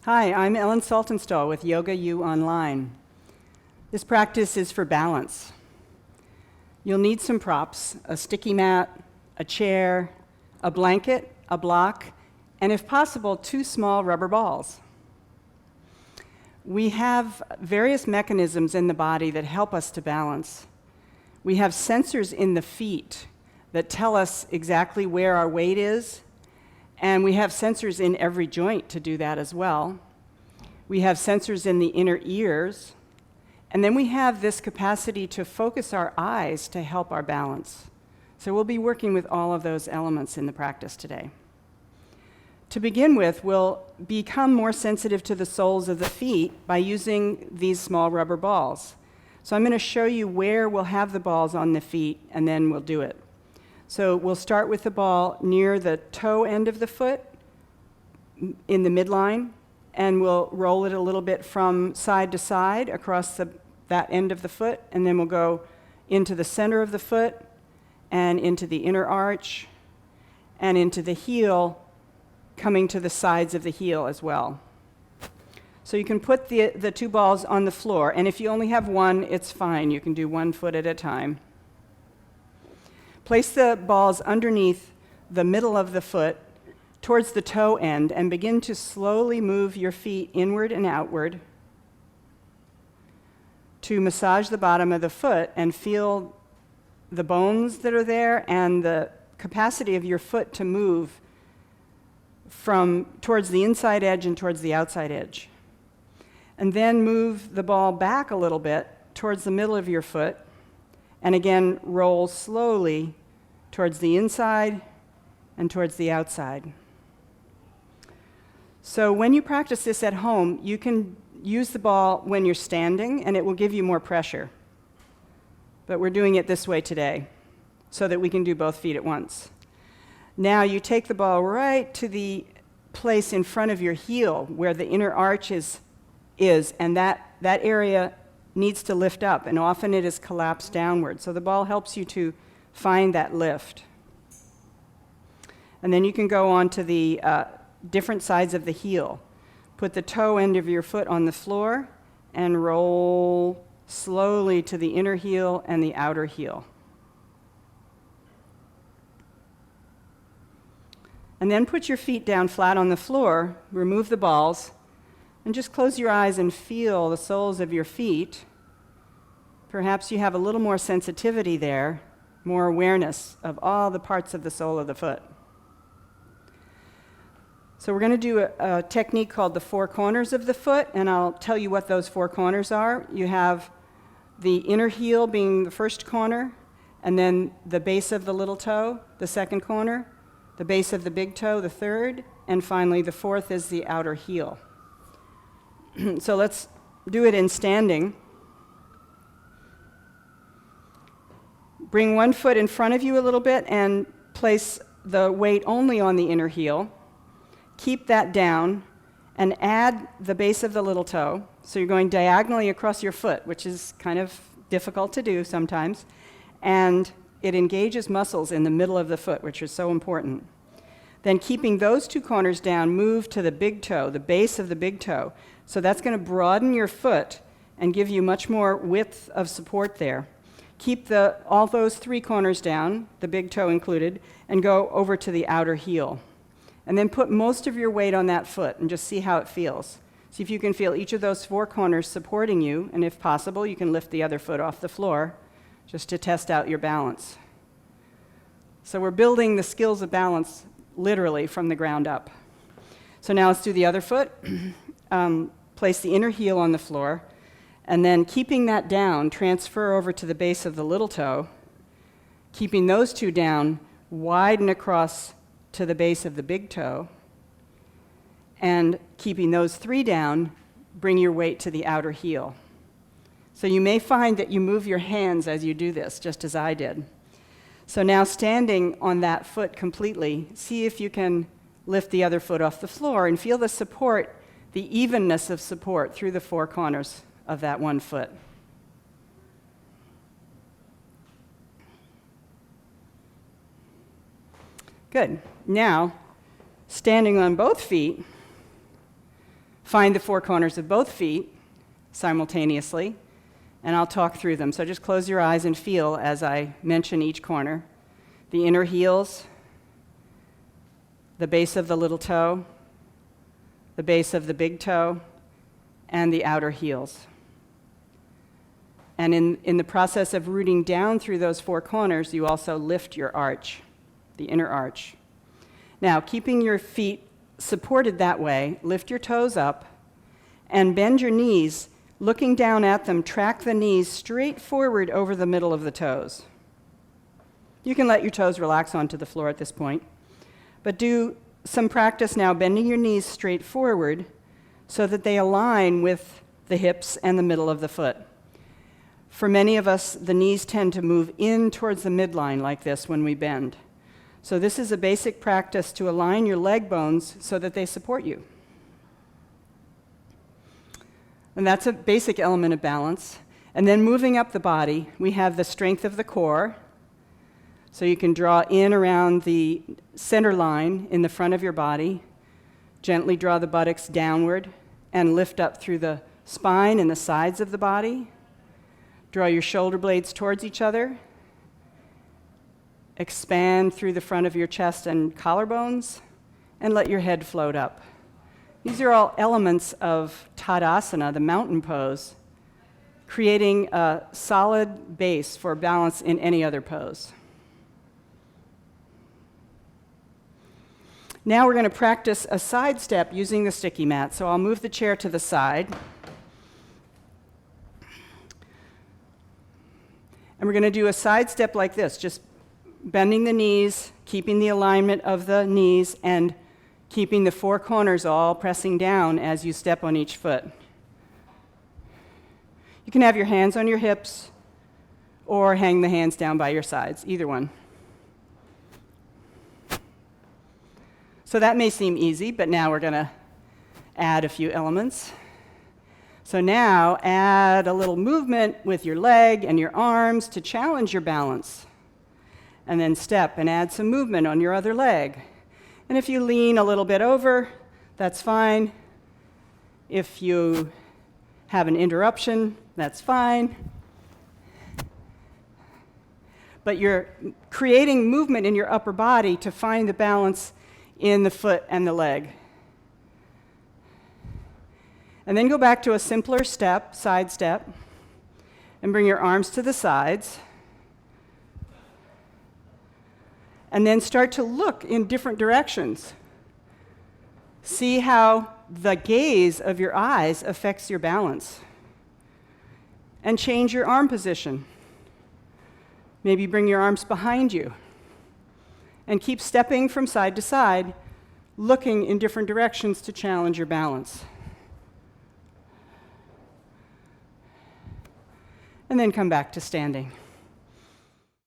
Hi, I'm Ellen Saltonstall with Yoga U Online. This practice is for balance. You'll need some props, a sticky mat, a chair, a blanket, a block, and if possible, 2 small rubber balls. We have various mechanisms in the body that help us to balance. We have sensors in the feet that tell us exactly where our weight is, and we have sensors in every joint to do that as well. We have sensors in the inner ears, and then we have this capacity to focus our eyes to help our balance. So we'll be working with all of those elements in the practice today. To begin with, we'll become more sensitive to the soles of the feet by using these small rubber balls. So I'm going to show you where we'll have the balls on the feet, and then we'll do it. So we'll start with the ball near the toe end of the foot, in the midline, and we'll roll it a little bit from side to side across that end of the foot, and then we'll go into the center of the foot, and into the inner arch, and into the heel, coming to the sides of the heel as well. So you can put the 2 balls on the floor, and if you only have one, it's fine. You can do 1 foot at a time. Place the balls underneath the middle of the foot towards the toe end and begin to slowly move your feet inward and outward to massage the bottom of the foot and feel the bones that are there and the capacity of your foot to move from towards the inside edge and towards the outside edge. And then move the ball back a little bit towards the middle of your foot, and again roll slowly towards the inside and towards the outside. So when you practice this at home, you can use the ball when you're standing, and it will give you more pressure. But we're doing it this way today so that we can do both feet at once. Now you take the ball right to the place in front of your heel where the inner arch is and that area needs to lift up, and often it is collapsed downward. So the ball helps you to find that lift. And then you can go on to the different sides of the heel. Put the toe end of your foot on the floor and roll slowly to the inner heel and the outer heel. And then put your feet down flat on the floor, remove the balls, and just close your eyes and feel the soles of your feet. Perhaps you have a little more sensitivity there, more awareness of all the parts of the sole of the foot. So we're going to do a technique called the 4 corners of the foot, and I'll tell you what those 4 corners are. You have the inner heel being the first corner, and then the base of the little toe, the second corner, the base of the big toe, the third, and finally the 4th is the outer heel. So let's do it in standing. Bring 1 foot in front of you a little bit and place the weight only on the inner heel. Keep that down and add the base of the little toe. So you're going diagonally across your foot, which is kind of difficult to do sometimes. And it engages muscles in the middle of the foot, which is so important. Then keeping those 2 corners down, move to the big toe, the base of the big toe. So that's going to broaden your foot and give you much more width of support there. Keep all those 3 corners down, the big toe included, and go over to the outer heel. And then put most of your weight on that foot and just see how it feels. See if you can feel each of those 4 corners supporting you, and if possible, you can lift the other foot off the floor just to test out your balance. So we're building the skills of balance literally from the ground up. So now let's do the other foot. Place the inner heel on the floor, and then keeping that down, transfer over to the base of the little toe. Keeping those 2 down, widen across to the base of the big toe, and keeping those 3 down, bring your weight to the outer heel. So you may find that you move your hands as you do this, just as I did. So now standing on that foot completely, see if you can lift the other foot off the floor and feel the support, the evenness of support through the 4 corners of that 1 foot. Good. Now, standing on both feet, Find the four corners of both feet simultaneously, and I'll talk through them. So just close your eyes and feel as I mention each corner. The inner heels, the base of the little toe, the base of the big toe, and the outer heels. And in the process of rooting down through those four corners, you also lift your arch, the inner arch. Now, keeping your feet supported that way, lift your toes up and bend your knees. Looking down at them, track the knees straight forward over the middle of the toes. You can let your toes relax onto the floor at this point, but do some practice now bending your knees straight forward so that they align with the hips and the middle of the foot. For many of us, the knees tend to move in towards the midline like this when we bend. So this is a basic practice to align your leg bones so that they support you. And that's a basic element of balance. And then moving up the body, we have the strength of the core. So you can draw in around the center line in the front of your body, gently draw the buttocks downward, and lift up through the spine and the sides of the body. Draw your shoulder blades towards each other. Expand through the front of your chest and collarbones, and let your head float up. These are all elements of Tadasana, the mountain pose, creating a solid base for balance in any other pose. Now we're going to practice a side step using the sticky mat. So I'll move the chair to the side. And we're going to do a side step like this, just bending the knees, keeping the alignment of the knees, and keeping the four corners all pressing down as you step on each foot. You can have your hands on your hips or hang the hands down by your sides, either one. So that may seem easy, but now we're going to add a few elements. So now add a little movement with your leg and your arms to challenge your balance. And then step and add some movement on your other leg. And if you lean a little bit over, that's fine. If you have an interruption, that's fine. But you're creating movement in your upper body to find the balance in the foot and the leg. And then go back to a simpler step, side step, and bring your arms to the sides. And then start to look in different directions. See how the gaze of your eyes affects your balance. And change your arm position. Maybe bring your arms behind you. And keep stepping from side to side, looking in different directions to challenge your balance. And then come back to standing.